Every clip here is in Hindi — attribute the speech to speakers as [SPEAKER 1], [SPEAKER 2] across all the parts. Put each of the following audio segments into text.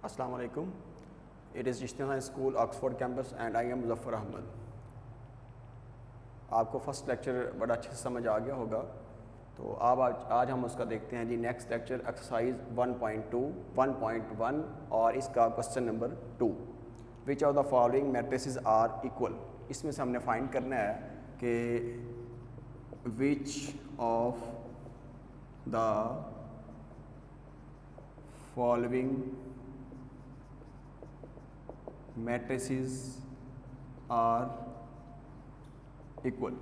[SPEAKER 1] Assalamu alaikum. It is Ishtihan School, Oxford campus and I am Muzaffar Ahmad. आपको फर्स्ट लेक्चर बड़ा अच्छे से समझ आ गया होगा, तो आज हम उसका देखते हैं जी। नेक्स्ट लेक्चर एक्सरसाइज 1.2, 1.1 और इसका question number 2। Which of the following matrices are equal. इसमें से हमने फाइंड करना है कि which of the following matrices are equal.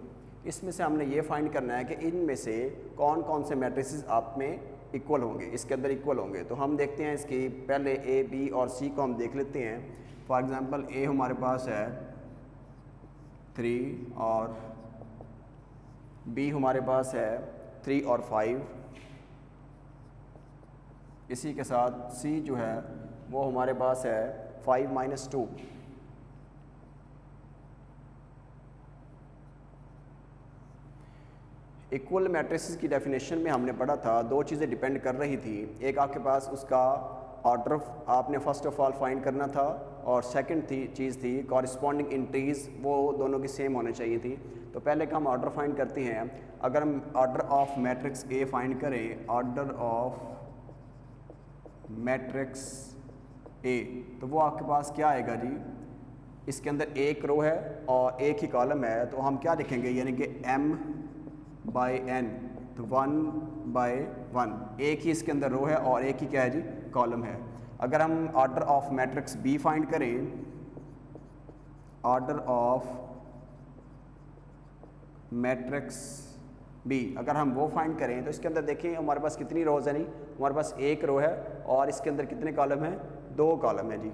[SPEAKER 1] इसमें से हमने ये फाइंड करना है कि इनमें से कौन कौन से मैट्रिसेस आप में इक्वल होंगे, इसके अंदर इक्वल होंगे। तो हम देखते हैं इसकी पहले ए, बी और सी को हम देख लेते हैं। फॉर एग्जांपल ए हमारे पास है 3 और बी हमारे पास है 3 और 5। इसी के साथ सी जो है वो हमारे पास है 5 - 2। इक्वल मैट्रिसेस की डेफिनेशन में हमने पढ़ा था, दो चीज़ें डिपेंड कर रही थी। एक आपके पास उसका ऑर्डर आपने फर्स्ट ऑफ ऑल फाइंड करना था, और सेकंड चीज़ थी कॉरिस्पॉन्डिंग इंट्रीज, वो दोनों की सेम होनी चाहिए थी। तो पहले का हम ऑर्डर फाइंड करते हैं। अगर हम order of matrix A find करें, ऑर्डर ऑफ मैट्रिक्स ए, तो वो आपके पास क्या आएगा जी। इसके अंदर एक रो है और एक ही कॉलम है, तो हम क्या लिखेंगे, यानी कि m/n, तो 1/1। एक ही इसके अंदर रो है और एक ही क्या है जी, कॉलम है। अगर हम order of matrix B find करें, ऑर्डर ऑफ मैट्रिक्स बी अगर हम वो फाइंड करें, तो इसके अंदर देखें हमारे पास कितनी रोज है। नहीं, हमारे पास एक रो है और इसके अंदर कितने कॉलम हैं, 2 कॉलम है जी।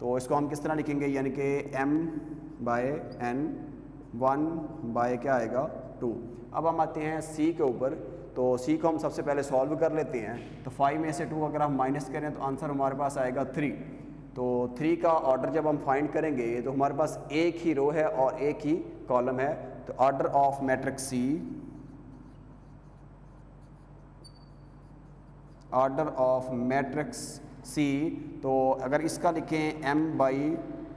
[SPEAKER 1] तो इसको हम किस तरह लिखेंगे, यानी कि m/n 1 क्या आएगा, 2। अब हम आते हैं सी के ऊपर। तो सी को हम सबसे पहले सॉल्व कर लेते हैं। तो 5 में से 2 अगर हम माइनस करें तो आंसर हमारे पास आएगा 3। तो 3 का ऑर्डर जब हम फाइंड करेंगे तो हमारे पास एक ही रो है और एक ही कॉलम है। तो order of matrix C, order of matrix C, तो अगर इसका लिखें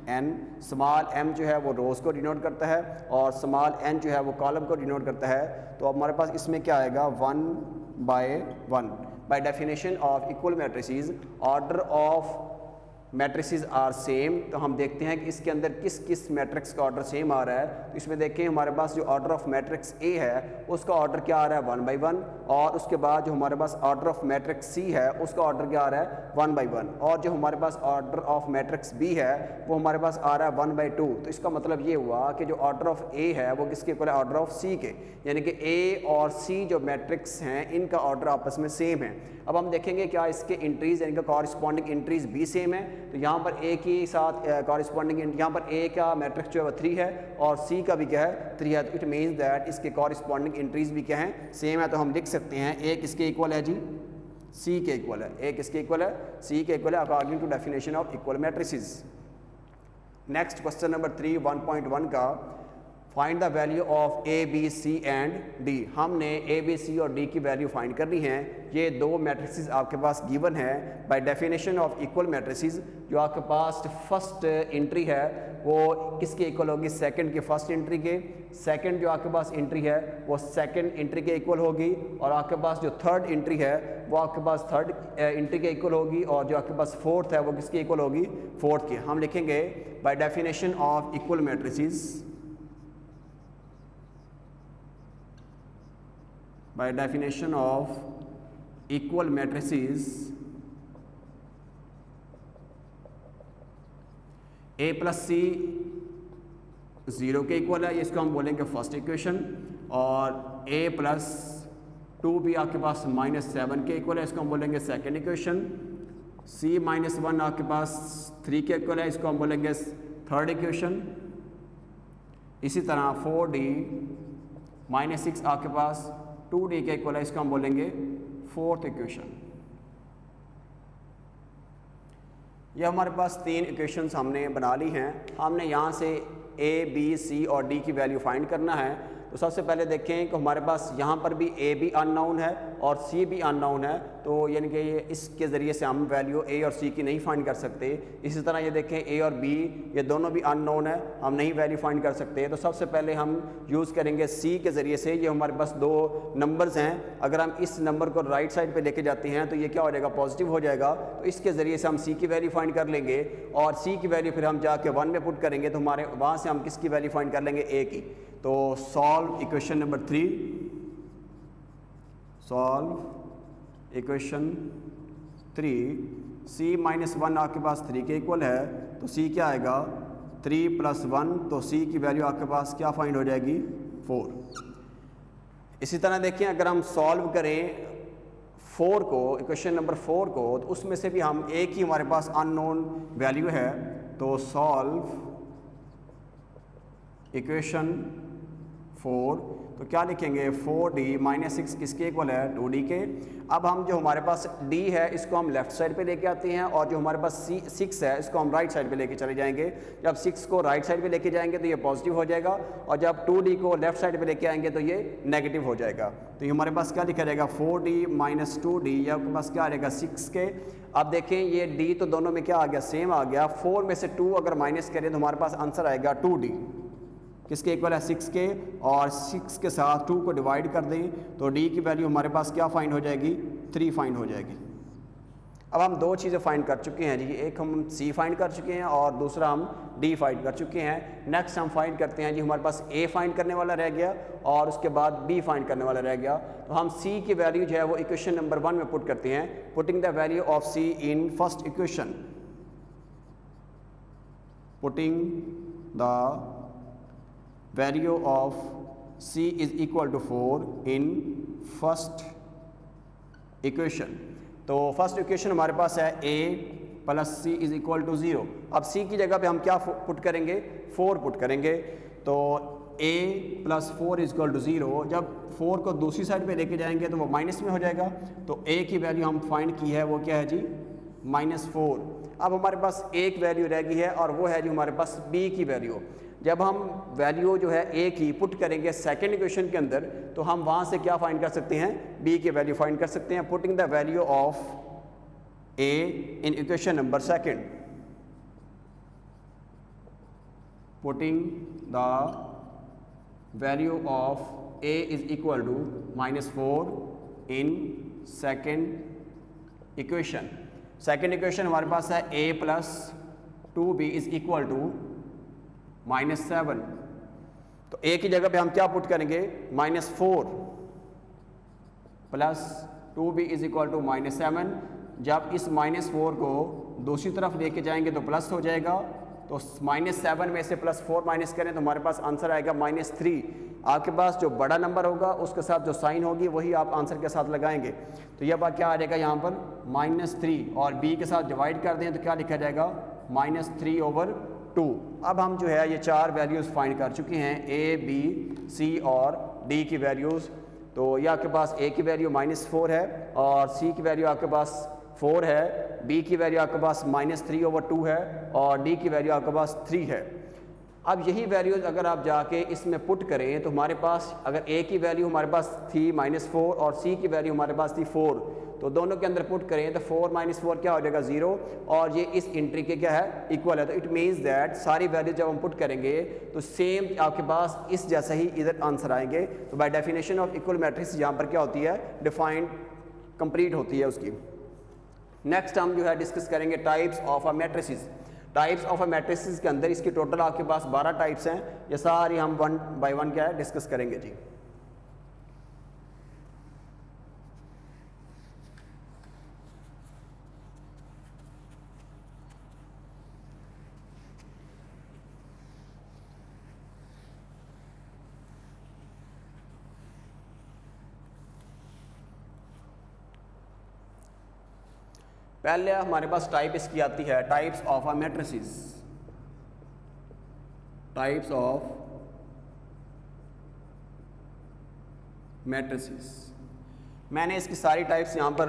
[SPEAKER 1] m/n, स्मॉल m जो है वो रोज़ को डिनोट करता है और स्मॉल n जो है वो कॉलम को डिनोट करता है। तो अब हमारे पास इसमें क्या आएगा, 1/1। By definition of equal matrices, order of matrices are same. तो हम देखते हैं कि इसके अंदर किस किस मैट्रिक्स का ऑर्डर सेम आ रहा है। तो इसमें देखें हमारे पास जो ऑर्डर ऑफ मैट्रिक्स ए है उसका ऑर्डर क्या आ रहा है, 1/1। और उसके बाद जो हमारे पास ऑर्डर ऑफ मैट्रिक्स सी है उसका ऑर्डर क्या आ रहा है, 1/1। और जो हमारे पास ऑर्डर ऑफ मैट्रिक्स बी है वो हमारे पास आ रहा है 1/2। तो इसका मतलब ये हुआ कि जो ऑर्डर ऑफ ए है वो किसके इक्वल है, ऑर्डर ऑफ सी के। यानी कि ए और सी जो मैट्रिक्स हैं इनका ऑर्डर आपस में सेम है। अब हम देखेंगे क्या इसके इंट्रीज यानी कि कॉरिस्पॉन्डिंग इंट्रीज भी सेम है। तो यहाँ पर ए के साथ कॉरिस्पॉन्डिंग, यहाँ पर ए का मैट्रिक्स जो है वो 3 है और सी का भी क्या है, 3 है। तो इट मीन्स दैट इसके कॉरिस्पॉन्डिंग इंट्रीज भी क्या है, सेम है। तो हम लिख सकते हैं एक इसके इक्वल है जी, सी के इक्वल है। एक इसके इक्वल है, सी के इक्वल है, according to definition of equal matrices. Next question number 3, 1.1 का, find the value of A, B, C and D. हमने ए, बी, सी और डी की वैल्यू फाइंड करनी है। ये 2 मैट्रिसेस आपके पास गिवन है bye definition of equal matrices. जो आपके पास फर्स्ट एंट्री है वो किसके इक्वल होगी, सेकंड के फर्स्ट एंट्री के। सेकंड जो आपके पास एंट्री है वो सेकंड एंट्री के इक्वल होगी। और आपके पास जो थर्ड एंट्री है वो आपके पास थर्ड एंट्री के इक्वल होगी। और जो आपके पास फोर्थ है वो किसके इक्वल होगी, फोर्थ के। हम लिखेंगे by definition of equal matrices, by definition of equal matrices, a plus C 0 के इक्वल है, इसको हम बोलेंगे फर्स्ट इक्वेशन। और a प्लस 2 भी आपके पास -7 के इक्वल है, इसको हम बोलेंगे सेकेंड इक्वेशन। c -1 आपके पास 3 के इक्वल है, इसको हम बोलेंगे थर्ड इक्वेशन। इसी तरह 4d -6 आपके पास 2d के इक्वल है, इसको हम बोलेंगे फोर्थ इक्वेशन। ये हमारे पास 3 इक्वेशंस हमने बना ली हैं। हमने यहाँ से ए, बी, सी और डी की वैल्यू फाइंड करना है। तो सबसे पहले देखें कि हमारे पास यहाँ पर भी ए भी अननोन है और सी भी अननोन है, तो यानी कि ये इसके ज़रिए से हम वैल्यू ए और सी की नहीं फाइंड कर सकते। इसी तरह ये देखें ए और बी ये दोनों भी अननोन है, हम नहीं वैल्यू फाइंड कर सकते। तो सबसे पहले हम यूज़ करेंगे सी के ज़रिए से। ये हमारे पास दो नंबर्स हैं, अगर हम इस नंबर को राइट साइड पे लेके जाते हैं तो ये क्या हो जाएगा, पॉजिटिव हो जाएगा। तो इसके ज़रिए से हम सी की वैल्यू फाइंड कर लेंगे और सी की वैल्यू फिर हम जाके 1 में पुट करेंगे तो हमारे वहाँ से हम किसकी वैल्यू फाइंड कर लेंगे, ए की। तो solve equation number 3, solve equation 3, c minus 1 आपके पास 3 के इक्वल है, तो c क्या आएगा 3 + 1, तो c की वैल्यू आपके पास क्या फाइंड हो जाएगी 4। इसी तरह देखिए अगर हम सॉल्व करें 4 को, इक्वेशन नंबर 4 को, तो उसमें से भी हम एक ही हमारे पास अननोन वैल्यू है। तो सॉल्व इक्वेशन 4, तो क्या लिखेंगे 4d - 6 किसके इक्वल है 2d के। अब हम जो हमारे पास d है इसको हम लेफ्ट साइड पे लेके आते हैं और जो हमारे पास 6 है इसको हम राइट साइड पे लेके चले जाएंगे। जब 6 को राइट साइड पे लेके जाएंगे तो ये पॉजिटिव हो जाएगा और जब 2d को लेफ्ट साइड पे लेके आएंगे तो ये नेगेटिव हो जाएगा। तो ये हमारे पास क्या लिखा जाएगा 4d - 2d, ये आपके पास क्या आ जाएगा 6 के। अब देखें ये d तो दोनों में क्या आ गया, सेम आ गया। 4 में से 2 अगर माइनस करें तो हमारे पास आंसर आएगा 2d, किसके इक्वल है 6 के, और 6 के साथ 2 को डिवाइड कर दें तो d की वैल्यू हमारे पास क्या फाइंड हो जाएगी 3 फाइंड हो जाएगी। अब हम दो चीज़ें फाइंड कर चुके हैं जी, एक हम c फाइंड कर चुके हैं और दूसरा हम d फाइंड कर चुके हैं। नेक्स्ट हम फाइंड करते हैं जी, हमारे पास a फाइंड करने वाला रह गया और उसके बाद b फाइंड करने वाला रह गया। तो हम c की वैल्यू जो है वो इक्वेशन नंबर 1 में पुट करते हैं। Putting the value of c in first equation, putting the value of c is equal to 4 in first equation। तो फर्स्ट इक्वेशन हमारे पास है a + c is equal to 0। अब c की जगह पे हम क्या पुट करेंगे 4 पुट करेंगे। तो a + 4 is equal to 0, जब 4 को दूसरी साइड पे लेके जाएंगे तो वो माइनस में हो जाएगा। तो a की वैल्यू हम फाइंड की है वो क्या है जी -4। अब हमारे पास एक वैल्यू रह गई है और वो है जी हमारे पास b की वैल्यू। जब हम वैल्यू जो है a की पुट करेंगे सेकंड इक्वेशन के अंदर तो हम वहाँ से क्या फाइंड कर सकते हैं, b की वैल्यू फाइंड कर सकते हैं। Putting the value of a in equation number second, putting the value of a is equal to -4 in second equation. Second equation हमारे पास है a + 2b is equal to -7। तो a की जगह पे हम क्या पुट करेंगे -4 + 2b इज इक्वल टू -7। जब इस -4 को दूसरी तरफ लेके जाएंगे तो प्लस हो जाएगा। तो -7 में से +4 माइनस करें तो हमारे पास आंसर आएगा -3। आपके पास जो बड़ा नंबर होगा उसके साथ जो साइन होगी वही आप आंसर के साथ लगाएंगे। तो यह बात क्या आ जाएगा यहाँ पर -3 और b के साथ डिवाइड कर दें तो क्या लिखा जाएगा -3/2। अब हम जो है ये 4 वैल्यूज़ फाइंड कर चुके हैं, a, b, c और d की वैल्यूज़। तो ये आपके पास a की वैल्यू -4 है और c की वैल्यू आपके पास 4 है, b की वैल्यू आपके पास -3/2 है और d की वैल्यू आपके पास 3 है। अब यही वैल्यूज़ अगर आप जाके इसमें पुट करें तो हमारे पास अगर a की वैल्यू हमारे पास थी -4 और c की वैल्यू हमारे पास थी 4, तो दोनों के अंदर पुट करें तो 4 - 4 क्या हो जाएगा 0 और ये इस एंट्री के क्या है इक्वल है। तो इट मीन्स दैट सारी वैल्यू जब हम पुट करेंगे तो सेम आपके पास इस जैसा ही इधर आंसर आएंगे। तो bye definition of equal matrix यहाँ पर क्या होती है, डिफाइंड कंप्लीट होती है उसकी। नेक्स्ट हम जो है डिस्कस करेंगे types of a matrices. Types of a matrices के अंदर इसकी टोटल आपके पास 12 टाइप्स हैं। ये सारी हम 1 बाय 1 क्या है डिस्कस करेंगे जी। पहले हमारे पास टाइप इसकी आती है types of a matrices. Types of matrices, मैंने इसकी सारी टाइप्स यहाँ पर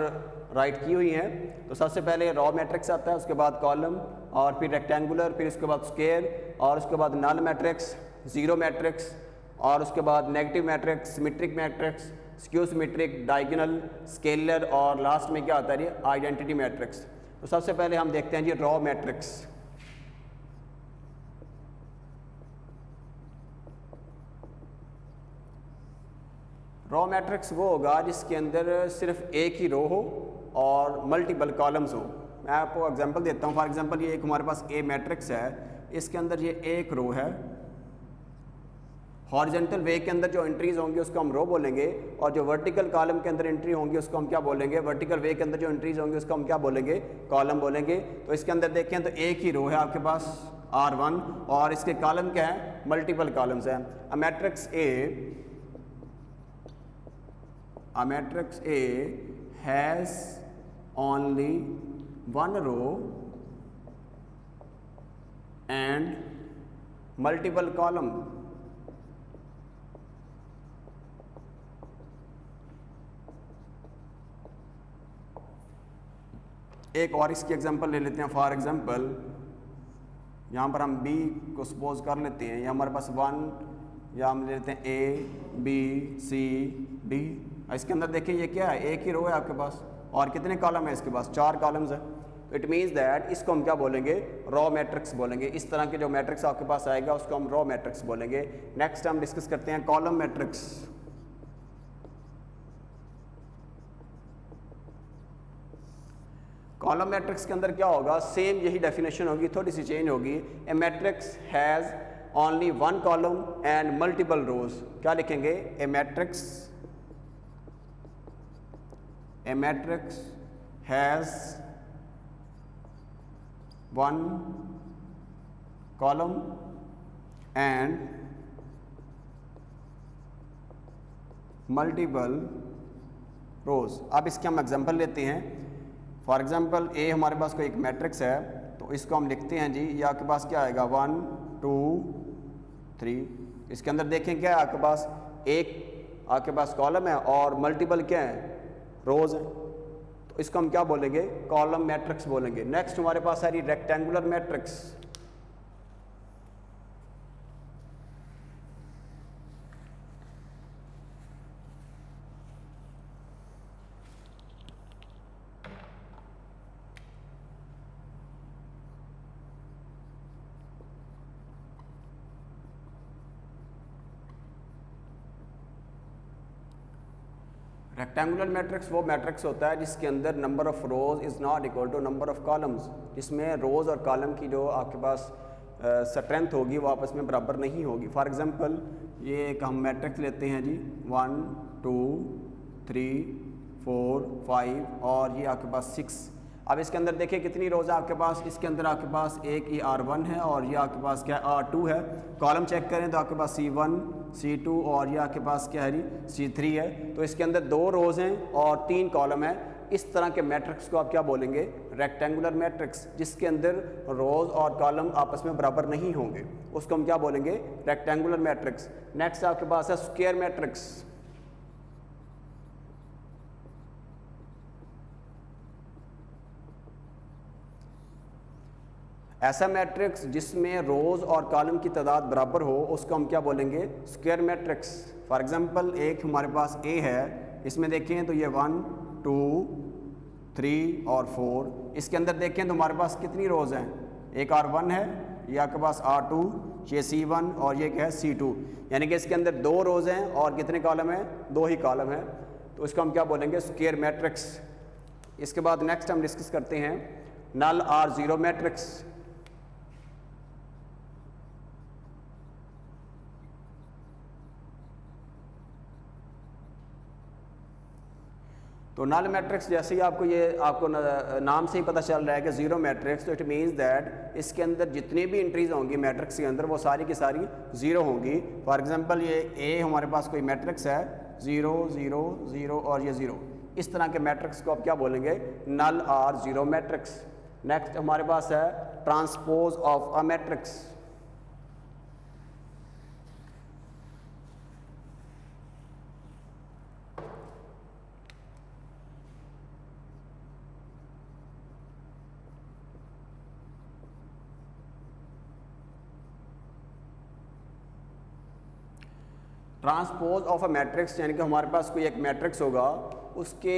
[SPEAKER 1] राइट की हुई हैं। तो सबसे पहले रॉ मैट्रिक्स आता है, उसके बाद कॉलम और फिर रेक्टेंगुलर, फिर उसके बाद स्क्वायर और उसके बाद नल मैट्रिक्स, ज़ीरो मैट्रिक्स, और उसके बाद negative matrix, symmetric matrix, skew symmetric, diagonal, scalar और लास्ट में क्या आता है जी आइडेंटिटी मैट्रिक्स। तो सबसे पहले हम देखते हैं जी रॉ मैट्रिक्स। रॉ मैट्रिक्स वो होगा जिसके अंदर सिर्फ एक ही रो हो और मल्टीपल कॉलम्स हो। मैं आपको एग्जांपल देता हूँ। फॉर एग्जांपल ये एक हमारे पास ए मैट्रिक्स है, इसके अंदर ये एक रो है, हॉरिजॉन्टल वे के अंदर जो एंट्रीज होंगी उसको हम रो बोलेंगे, और जो वर्टिकल कॉलम के अंदर एंट्री होंगी उसको हम क्या बोलेंगे, वर्टिकल वे के अंदर जो एंट्रीज होंगी उसको हम क्या बोलेंगे, कॉलम बोलेंगे। तो इसके अंदर देखें तो एक ही रो है आपके पास R1 और इसके कॉलम क्या है, मल्टीपल कॉलम्स हैं। A matrix A has only one row and multiple column. एक और इसकी एग्जांपल ले लेते हैं। फॉर एग्जांपल यहाँ पर हम B को सपोज कर लेते हैं, या हमारे पास 1, या हम ले लेते हैं A B C D। इसके अंदर देखिए ये क्या है, एक ही रो है आपके पास, और कितने कॉलम है इसके पास, 4 कॉलम्स है। तो इट मीन्स दैट इसको हम क्या बोलेंगे, रॉ मैट्रिक्स बोलेंगे। इस तरह के जो मैट्रिक्स आपके पास आएगा उसको हम रॉ मैट्रिक्स बोलेंगे। नेक्स्ट हम डिस्कस करते हैं कॉलम मैट्रिक्स। कॉलम मैट्रिक्स के अंदर क्या होगा, सेम यही डेफिनेशन होगी, थोड़ी सी चेंज होगी। A matrix has only one column and multiple rows. क्या लिखेंगे, a matrix has one column and multiple rows. अब इसके हम एग्जांपल लेते हैं। फॉर एग्जांपल ए हमारे पास कोई एक मैट्रिक्स है, तो इसको हम लिखते हैं जी, ये आपके पास क्या आएगा 1 2 3। इसके अंदर देखें क्या है आपके पास, एक आपके पास कॉलम है और मल्टीपल क्या है, रोज है। तो इसको हम क्या बोलेंगे, कॉलम मैट्रिक्स बोलेंगे। नेक्स्ट हमारे पास है रेक्टेंगुलर मैट्रिक्स। रेक्टेंगुलर मैट्रिक्स वो मैट्रिक्स होता है जिसके अंदर number of rows is not equal to number of columns. इसमें रोज और कॉलम की जो आपके पास स्ट्रेंथ होगी वो आपस में बराबर नहीं होगी। फॉर एग्जांपल ये एक हम मैट्रिक्स लेते हैं जी 1 2 3 4 5 और ये आपके पास 6। अब इसके अंदर देखिए कितनी रोज है आपके पास, इसके अंदर आपके पास एक ये R1 है और ये आपके पास क्या R2 है। कॉलम चेक करें तो आपके पास C1 C2 और ये आपके पास क्या है जी C3 है। तो इसके अंदर 2 रोज हैं और 3 कॉलम है। इस तरह के मैट्रिक्स को आप क्या बोलेंगे, रेक्टेंगुलर मैट्रिक्स। जिसके अंदर रोज और कॉलम आपस में बराबर नहीं होंगे उसको हम क्या बोलेंगे, रेक्टेंगुलर मैट्रिक्स। नेक्स्ट आपके पास है स्क्वायर मैट्रिक्स। ऐसा मैट्रिक्स जिसमें रोज और कॉलम की तादाद बराबर हो उसको हम क्या बोलेंगे, स्क्वायर मैट्रिक्स। फॉर एग्जांपल एक हमारे पास ए है, इसमें देखें तो ये 1 2 3 और 4। इसके अंदर देखें तो हमारे पास कितनी रोज हैं, एक R1 है, ये आपके पास R2, ये C1 और ये क्या है C2। यानी कि इसके अंदर 2 रोज हैं और कितने कॉलम हैं, 2 ही कॉलम हैं। तो इसको हम क्या बोलेंगे, स्क्वायर मैट्रिक्स। इसके बाद नेक्स्ट हम डिस्कस करते हैं नल R0 मैट्रिक्स। तो नल मैट्रिक्स जैसे ही आपको नाम से ही पता चल रहा है कि जीरो मैट्रिक्स, तो इट मीन्स दैट इसके अंदर जितनी भी एंट्रीज होंगी मैट्रिक्स के अंदर वो सारी की सारी जीरो होंगी। फॉर एग्जांपल ये ए हमारे पास कोई मैट्रिक्स है 0 0 0 और ये 0। इस तरह के मैट्रिक्स को आप क्या बोलेंगे, नल R0 मैट्रिक्स। नेक्स्ट हमारे पास है transpose of a matrix. Transpose of a matrix यानी कि हमारे पास कोई एक मैट्रिक्स होगा, उसके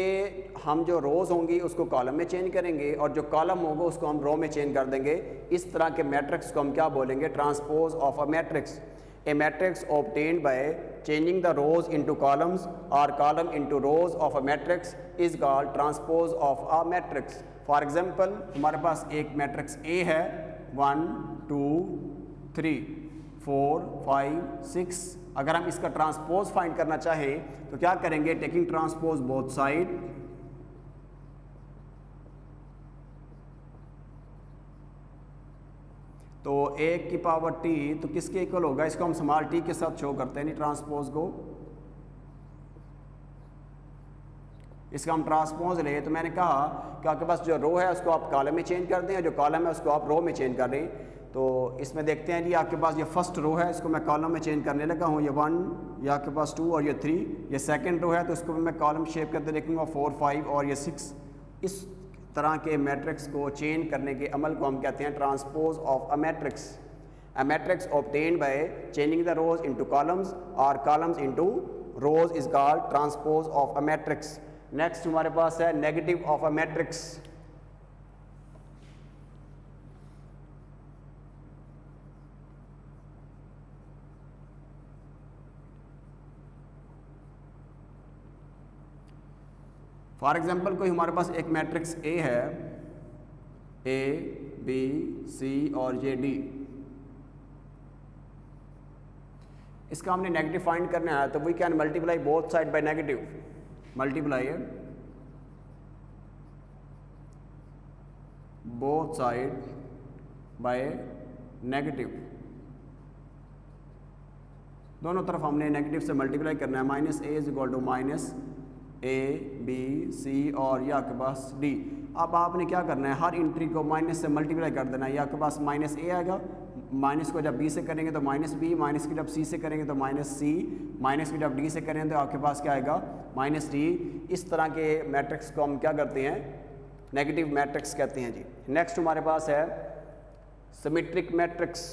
[SPEAKER 1] हम जो रोज़ होंगी उसको कॉलम में चेंज करेंगे और जो कॉलम होगा उसको हम रो में चेंज कर देंगे। इस तरह के मैट्रिक्स को हम क्या बोलेंगे? Transpose of a matrix. A matrix obtained by changing the rows into columns or column into rows of a matrix is called transpose of a matrix. For example, हमारे पास एक मैट्रिक्स A है 1 2 3 4 5 6। अगर हम इसका ट्रांसपोज फाइंड करना चाहें तो क्या करेंगे? टेकिंग ट्रांसपोज बोथ साइड, तो 1 की पावर t तो किसके इक्वल होगा? इसको हम स्मॉल t के साथ शो करते हैं नहीं ट्रांसपोज को। इसका हम ट्रांसपोज ले तो मैंने कहा कि आपके पास जो रो है उसको आप कॉलम में चेंज कर दें और जो कॉलम है उसको आप रो में चेंज कर दें। तो इसमें देखते हैं जी, आपके पास ये फर्स्ट रो है, इसको मैं कॉलम में चेंज करने लगा हूँ। ये 1, ये आपके पास 2 और ये 3। ये सेकंड रो है तो इसको मैं कॉलम शेप करते देखूँगा 4 5 और ये 6। इस तरह के मैट्रिक्स को चेंज करने के अमल को हम कहते हैं transpose of a matrix. A matrix obtained by changing the rows into columns और columns into rows is called transpose of a matrix. Next हमारे पास है negative of a matrix. For example कोई हमारे पास एक मैट्रिक्स ए है, ए बी सी और ये डी। इसका हमने नेगेटिव फाइंड करना है तो we can multiply both side by negative. Multiply both side by negative, दोनों तरफ हमने नेगेटिव से मल्टीप्लाई करना है। Minus A is equal to minus A B C और ये आपके पास डी। अब आपने क्या करना है? हर इंट्री को माइनस से मल्टीप्लाई कर देना है। ये आपके पास माइनस ए आएगा, माइनस को जब बी से करेंगे तो माइनस बी, माइनस की जब सी से करेंगे तो माइनस सी, माइनस की जब डी से करेंगे तो आपके पास क्या आएगा? Minus D. इस तरह के मैट्रिक्स को हम क्या करते हैं? नेगेटिव मैट्रिक्स कहते हैं जी। नेक्स्ट हमारे पास है सिमेट्रिक मैट्रिक्स।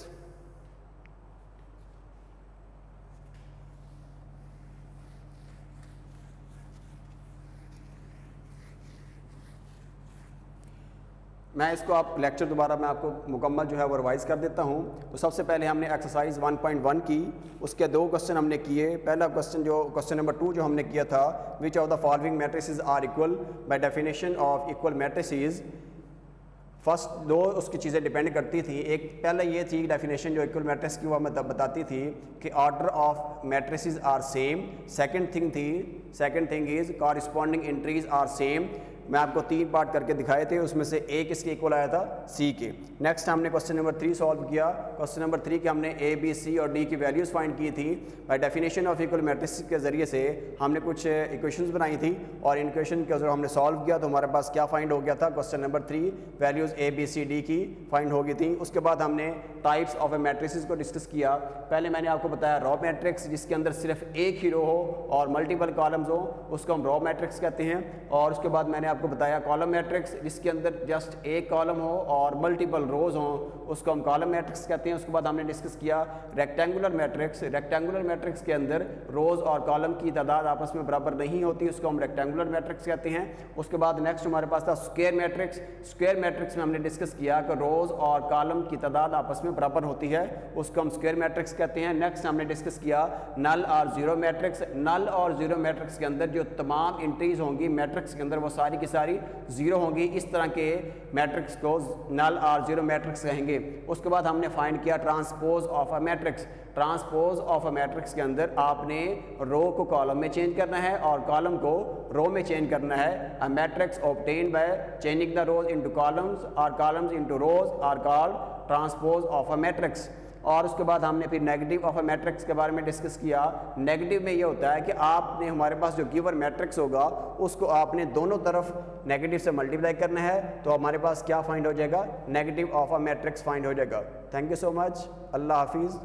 [SPEAKER 1] मैं इसको आप लेक्चर दोबारा मैं आपको मुकम्मल जो है वो रिवाइज़ कर देता हूँ। तो सबसे पहले हमने एक्सरसाइज 1.1 की, उसके 2 क्वेश्चन हमने किए। पहला क्वेश्चन जो क्वेश्चन नंबर 2 जो हमने किया था, which of the following matrices are equal by definition of equal matrices. First 2 उसकी चीज़ें डिपेंड करती थी। एक पहले ये थी डेफिनेशन जो इक्वल मैट्रिक्स की वो हमें बताती थी कि order of matrices are same. Second thing is corresponding entries are same. मैं आपको 3 पार्ट करके दिखाए थे, उसमें से एक इसके इक्वल आया था सी के। नेक्स्ट हमने क्वेश्चन नंबर 3 सॉल्व किया। क्वेश्चन नंबर 3 के हमने ए बी सी और डी की वैल्यूज़ फाइंड की थी। Bye definition of equal matrix के ज़रिए से हमने कुछ इक्वेशंस बनाई थी और इन इक्वेशन के जो हमने सॉल्व किया तो हमारे पास क्या फाइंड हो गया था? Question number 3 values A B C D की फाइंड हो गई थी। उसके बाद हमने टाइप्स ऑफ ए मैट्रिसेस को डिस्कस किया। पहले मैंने आपको बताया रॉ मैट्रिक्स, जिसके अंदर सिर्फ एक ही रो हो और मल्टीपल कॉलम्स हो, उसको हम रॉ मैट्रिक्स कहते हैं। और उसके बाद मैंने आपको बताया कॉलम मैट्रिक्स, जिसके अंदर जस्ट एक कॉलम हो और मल्टीपल रोज हो, उसको हम कॉलम मैट्रिक्स कहते हैं। उसके बाद हमने डिस्कस किया रेक्टेंगुलर मैट्रिक्स। रेक्टेंगुलर मैट्रिक्स के अंदर रोज और कॉलम की तादाद आपस में बराबर नहीं होती, उसको हम रेक्टेंगुलर मैट्रिक्स कहते हैं। उसके बाद नेक्स्ट हमारे पास था स्क्वायर मैट्रिक्स। स्क्वायर मैट्रिक्स में हमने डिस्कस किया कि रोज और कॉलम की तादाद आपस में बराबर होती है, उसको हम स्क्वायर मैट्रिक्स कहते हैं। नेक्स्ट हमने डिस्कस किया नल और जीरो मैट्रिक्स। नल और जीरो मैट्रिक्स के अंदर जो तमाम एंट्रीज होंगी मैट्रिक्स के अंदर वो सारी की सारी जीरो होंगी। इस तरह के मैट्रिक्स को नल और जीरो मैट्रिक्स कहेंगे। उसके बाद हमने फाइंड किया transpose of a matrix. Transpose of a matrix के अंदर आपने रो को कॉलम में चेंज करना है और कॉलम को रो में चेंज करना है। A matrix obtained by changing the rows into columns और columns into rows are called transpose of a matrix. और उसके बाद हमने फिर नेगेटिव ऑफ अ मैट्रिक्स के बारे में डिस्कस किया। नेगेटिव में ये होता है कि आपने हमारे पास जो गिवन मैट्रिक्स होगा उसको आपने दोनों तरफ नेगेटिव से मल्टीप्लाई करना है, तो हमारे पास क्या फाइंड हो जाएगा? Negative of a matrix find हो जाएगा। Thank you so much. अल्लाह हाफिज़।